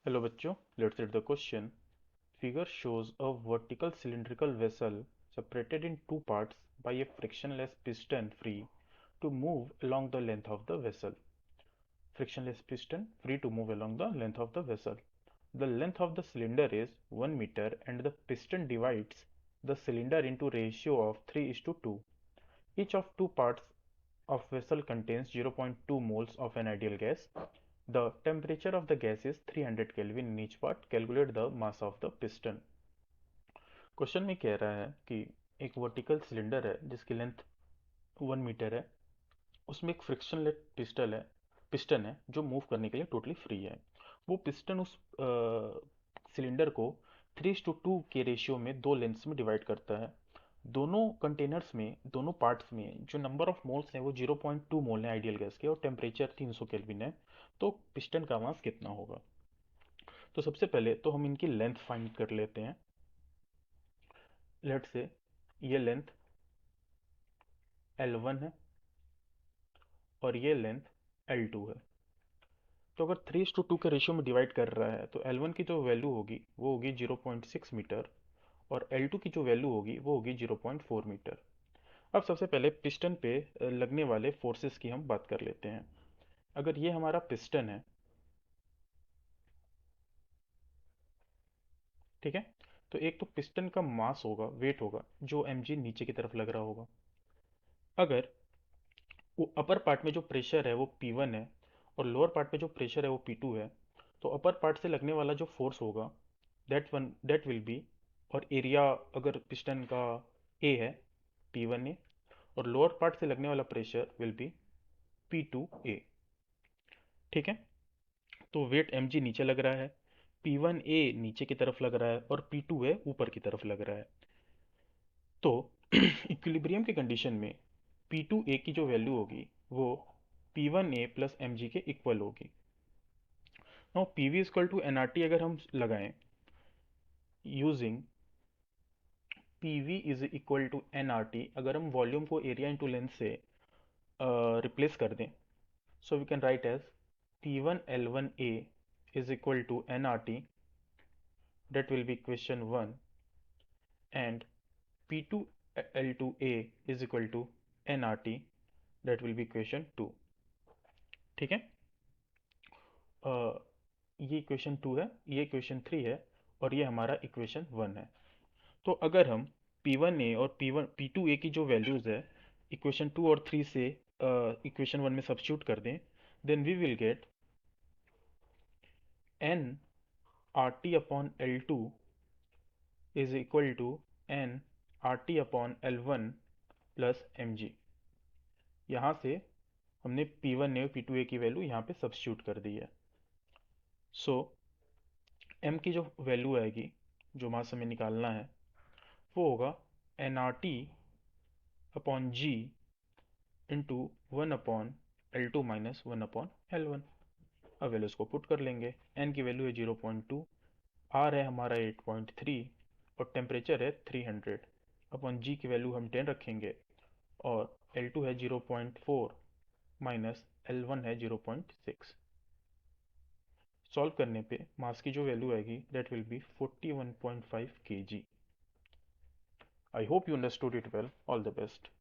Hello बच्चों, let's read the question. Figure shows a vertical cylindrical vessel separated in two parts by a frictionless piston free to move along the length of the vessel. Frictionless piston free to move along the length of the vessel. The length of the cylinder is 1 meter and the piston divides the cylinder into ratio of 3:2. Each of two parts of vessel contains 0.2 moles of an ideal gas. The temperature of the gas is 300 Kelvin in each part. Calculate the mass of the piston. Question में कह रहा है कि एक vertical cylinder है जिसकी length 1 metre है। उसमें एक फ्रिक्शनलेस पिस्टन है जो मूव करने के लिए टोटली फ्री है। वो पिस्टन उस सिलेंडर को 3:2 के रेशियो में दो लेंथ्स में डिवाइड करता है। दोनों कंटेनर्स में, दोनों पार्ट्स में जो नंबर ऑफ मोल्स हैं वो 0.2 मोल है आइडियल गैस के और टेम्परेचर 300 केल्विन है। तो पिस्टन का मास कितना होगा? तो सबसे पहले तो हम इनकी लेंथ फाइंड कर लेते हैं। लेट से ये लेंथ L1 है और ये लेंथ L2 है। तो अगर 3:2 के रेशियो में डिवाइड कर रहा है तो L1 की जो वैल्यू होगी वो होगी 0.6 मीटर और L2 की जो वैल्यू होगी वो होगी 0.4 मीटर। अब सबसे पहले पिस्टन पे लगने वाले फोर्सेस की हम बात कर लेते हैं। अगर ये हमारा पिस्टन है, ठीक है, तो एक तो पिस्टन का मास होगा, वेट होगा, जो mg नीचे की तरफ लग रहा होगा। अगर वो अपर पार्ट में जो प्रेशर है वो P1 है और लोअर पार्ट में जो प्रेशर है वो P2 है, तो अपर पार्ट से लगने वाला जो फोर्स होगा दैट विल बी, और एरिया अगर पिस्टन का A है P1A, और लोअर पार्ट से लगने वाला प्रेशर विल बी P2A। ठीक है, तो वेट mg नीचे लग रहा है, P1A नीचे की तरफ लग रहा है और P2A ऊपर की तरफ लग रहा है। तो इक्विलिब्रियम की कंडीशन में P2A की जो वैल्यू होगी वो P1A प्लस mg के इक्वल होगी। Now PV equal to nRT अगर हम लगाएं using PV is equal to nRT, अगर हम वॉल्यूम को एरिया इंटू लेंथ से रिप्लेस कर दें, so we can write as P1L1A is equal to nRT, that will be equation 1, and P2L2A is equal to nRT, that will be equation 2। ठीक है, ये equation 2 है, ये इक्वेशन 3 है और ये हमारा इक्वेशन 1 है। तो अगर हम P1A और P2A की जो वैल्यूज है इक्वेशन 2 और 3 से इक्वेशन 1 में सब्स्टिट्यूट कर दें, then we will get n RT upon L2 is equal to n RT upon L1 plus mg। यहाँ से हमने P1A और P2A की वैल्यू यहाँ पे सब्स्टिट्यूट कर दी है। सो m की जो वैल्यू आएगी, जो मास हमें निकालना है, वो होगा nRT upon g into 1 upon L2 minus 1 upon L1। अब वैल्यूज को पुट कर लेंगे। n की वैल्यू है 0.2, r है हमारा 8.3 और टेम्परेचर है 300 अपॉन g की वैल्यू हम 10 रखेंगे और L2 है 0.4 माइनस L1 है 0.6। सॉल्व करने पे मास की जो वैल्यू आएगी that will be 41.5 kg। I hope you understood it well. All the best.